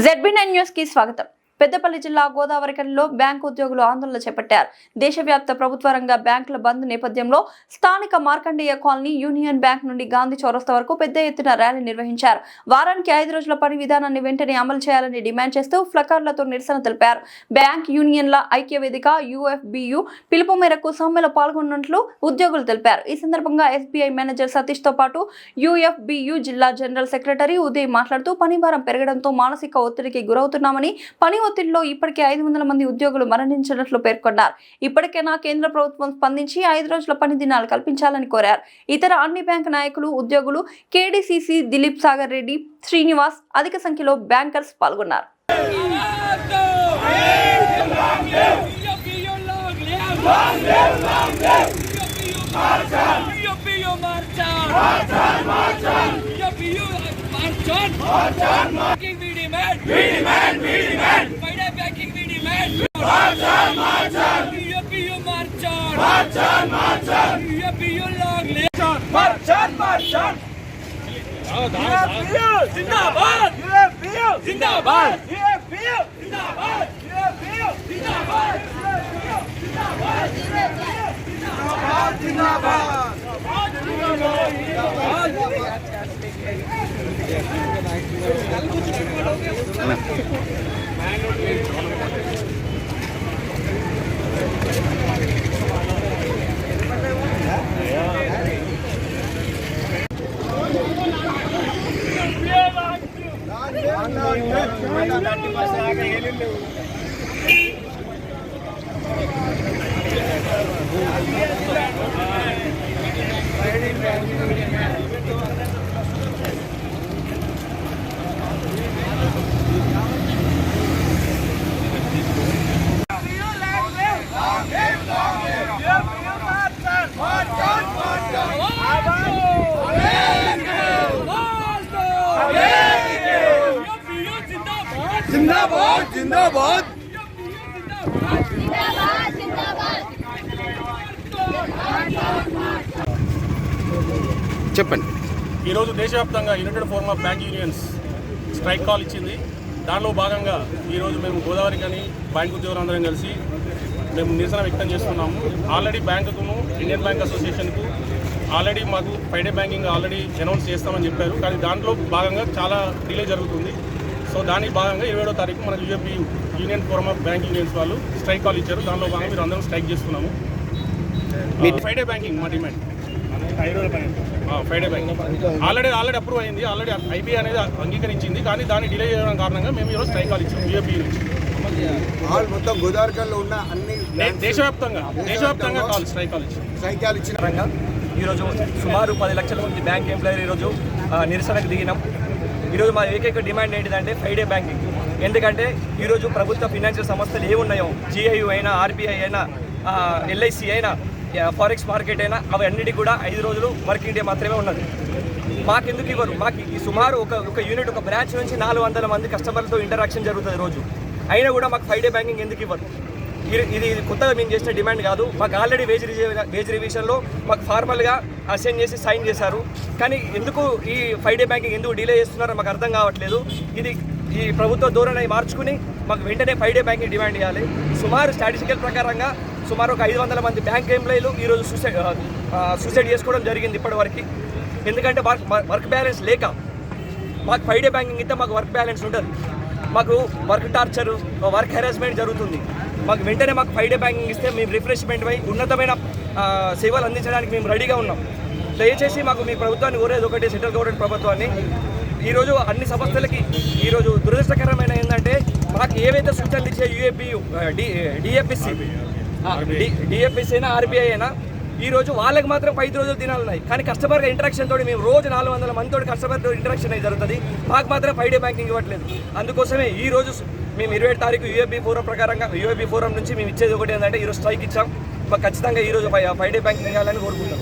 ZB9 news కి స్వాగతం. పెద్దపల్లి జిల్లా గోదావరిఖనిలో బ్యాంకు ఉద్యోగులు ఆందోళన చేపట్టారు. దేశవ్యాప్త ప్రభుత్వ రంగ బ్యాంకుల బంద్ నేపథ్యంలో స్థానిక మార్కండేయ కాలనీ యూనియన్ బ్యాంక్ నుండి గాంధీ చౌరస్తా వరకు పెద్ద ఎత్తున ర్యాలీ నిర్వహించారు. వారానికి 5 రోజుల పని విధానాన్ని వెంటనే అమలు చేయాలని డిమాండ్ చేస్తూ ప్లకార్డులతో నిరసన తెలిపారు. బ్యాంక్ యూనియన్ల ఐక్య వేదిక UFBU పిలుపు మేరకు సమ్మెలో పాల్గొన్నట్లు ఉద్యోగులు తెలిపారు. ఈ సందర్భంగా SBI మేనేజర్ సతీష్ తో పాటు UFBU జిల్లా జనరల్ సెక్రటరీ ఉదయ్ మాట్లాడుతూ పని భారం పెరగడంతో మానసిక ఒత్తిడికి గురవుతున్నామని, పని ఒత్తిడిలో ఇప్పటికే 500 మంది ఉద్యోగులు మరణించినట్లు పేర్కొన్నారు. ఇప్పటికైనా కేంద్ర ప్రభుత్వం స్పందించి 5 రోజుల పని దినాలు కల్పించాలని కోరారు. ఇతర అన్ని బ్యాంకు నాయకులు, ఉద్యోగులు, KDCC దిలీప్ సాగర్ రెడ్డి, శ్రీనివాస్ అధిక సంఖ్యలో బ్యాంకర్స్ పాల్గొన్నారు. जिंदाबाद जिंदाबाद చెప్పండి. ఈరోజు దేశవ్యాప్తంగా United forum of bank unions strike call ఇచ్చింది. దానిలో భాగంగా ఈరోజు మేము గోదావరిఖని బ్యాంక్ ఉద్యోగులందరం కలిసి మేము నిరసన వ్యక్తం చేస్తున్నాము. ఆల్రెడీ బ్యాంకును, ఇండియన్ బ్యాంక్ అసోసియేషన్కు ఆల్రెడీ మాకు ఫ్రైడే బ్యాంకింగ్ ఆల్రెడీ అనౌన్స్ చేస్తామని చెప్పారు. కానీ దాంట్లో భాగంగా చాలా డిలే జరుగుతుంది. సో దానికి భాగంగా 27వ తారీఖు మనకు UFBU union forum of bank unions వాళ్ళు స్ట్రైక్ కాల్ ఇచ్చారు. దానిలో భాగంగా మీరు అందరం స్ట్రైక్ చేస్తున్నాము. ఫ్రైడే బ్యాంకింగ్ మా demand. Friday banking already approve అయింది. ఆల్రెడీ IBA అనేది అంగీకరించింది. కానీ దాన్ని డిలే చేయడం కారణంగా మేము ఈరోజు స్ట్రైక్ కాల్ ఇచ్చాము. UFBU నుంచి మొత్తం గోదావరిఖనిలో ఉన్న అన్ని దేశవ్యాప్తంగా స్ట్రైక్ కాల్ ఇచ్చిన ఈరోజు సుమారు 10 లక్షల మంది బ్యాంక్ ఎంప్లాయర్ ఈరోజు నిరసనకు దిగినాం. ఈరోజు మా ఏకైక డిమాండ్ ఏంటిదంటే ఫ్రైడే బ్యాంకింగ్. ఎందుకంటే ఈరోజు ప్రభుత్వ ఫినాన్షియల్ సంస్థలు ఏమున్నాయో, GIU అయినా, RBI అయినా, LIC అయినా, ఫారెక్స్ మార్కెట్ అయినా, అవి అన్నిటికీ కూడా 5 రోజులు వర్కింగ్ డే మాత్రమే ఉన్నది. మాకెందుకు ఇవ్వరు? మాకు సుమారు ఒక యూనిట్, ఒక బ్రాంచ్ నుంచి 400 మంది కస్టమర్లతో ఇంటరాక్షన్ జరుగుతుంది రోజు. అయినా కూడా మాకు ఫ్రైడే బ్యాంకింగ్ ఎందుకు ఇవ్వరు? ఇది కొత్తగా మేము చేసిన డిమాండ్ కాదు. మాకు ఆల్రెడీ వేజ్ రివిజన్లో మాకు ఫార్మల్గా అసైన్ చేసి సైన్ చేశారు. కానీ ఎందుకు ఈ ఫ్రైడే బ్యాంకింగ్ ఎందుకు డిలే చేస్తున్నారో మాకు అర్థం కావట్లేదు. ఈ ప్రభుత్వ ధోరణి మార్చుకుని మాకు వెంటనే ఫ్రైడే బ్యాంకింగ్ డిమాండ్ చేయాలి. సుమారు స్టాటిస్టికల్ ప్రకారంగా సుమారు ఒక 500 మంది బ్యాంక్ ఎంప్లాయీలు ఈరోజు సూసైడ్ చేసుకోవడం జరిగింది ఇప్పటివరకు. ఎందుకంటే వర్క్ బ్యాలెన్స్ లేక. మాకు ఫ్రైడే బ్యాంకింగ్ ఇస్తే మాకు వర్క్ బ్యాలెన్స్ ఉంటుంది. మాకు వర్క్ టార్చర్, వర్క్ హెరాస్మెంట్ జరుగుతుంది. మాకు వెంటనే మాకు ఫ్రైడే బ్యాంకింగ్ ఇస్తే మేము రిఫ్రెష్మెంట్ అయి ఉన్నతమైన సేవలు అందించడానికి మేము రెడీగా ఉన్నాం. దయచేసి మాకు మీ ప్రభుత్వాన్ని కోరేది ఒకటి, సెంట్రల్ గవర్నమెంట్ ప్రభుత్వాన్ని. ఈరోజు అన్ని సంస్థలకి ఈరోజు దురదృష్టకరమైన ఏంటంటే మాకు ఏవైతే సూచనలు ఇచ్చే UFBU, DFSC అయినా, RBI అయినా, ఈరోజు వాళ్ళకి మాత్రం 5 రోజులు దినాలు ఉన్నాయి. కానీ కస్టమర్గా ఇంటరాక్షన్ తోటి మేము రోజు 400 మందితో కస్టమర్తో ఇంటరాక్షన్ అయితే జరుగుతుంది. మాకు మాత్రం ఫ్రైడే బ్యాంకింగ్ ఇవ్వట్లేదు. అందుకోసమే ఈరోజు మేము 27 తారీఖు UFB ఫోరం నుంచి మేము ఇచ్చేది ఒకటి ఏంటంటే ఈరోజు స్ట్రైక్ ఇచ్చాం. మాకు ఖచ్చితంగా ఈరోజు ఫ్రైడే బ్యాంకింగ్ ఇవ్వాలని కోరుకుంటాం.